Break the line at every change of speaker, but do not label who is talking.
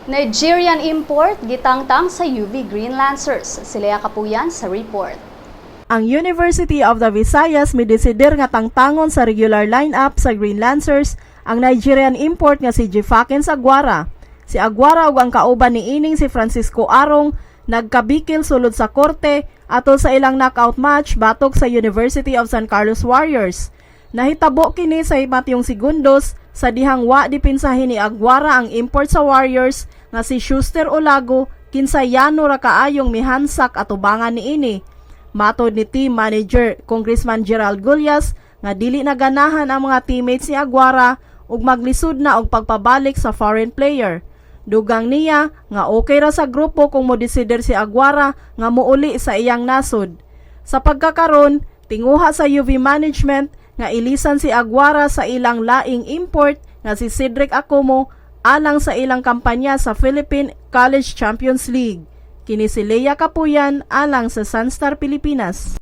Nigerian import gitangtang sa UV Green Lancers. Si Lea Kapuyan sa report.
Ang University of the Visayas midesider nga tangtangon sa regular lineup sa Green Lancers ang Nigerian import nga si Jefakens Aguara. Si Aguara ug ang kauban ni ining si Francisco Arong nagkabikil sulod sa korte atol sa ilang knockout match batok sa University of San Carlos Warriors. Nahitabo kini sa imatyong segundos sa dihang wa dipinsahin ni Aguara ang import sa Warriors nga si Schuster Olago kinsayano ra kaayong mihansak atubangan niini. Matod ni team manager Congressman Gerald Gullias nga dili na ganahan ang mga teammates ni Aguara ug maglisod na og pagpabalik sa foreign player. Dugang niya nga okay ra sa grupo kung modesider si Aguara nga muuli sa iyang nasod. Sa pagkakaron, tinguha sa UV management nga ilisan si Aguara sa ilang laing import nga si Cedric Acomo alang sa ilang kampanya sa Philippine College Champions League. Kini si Lea Kapuyan alang sa Sunstar Pilipinas.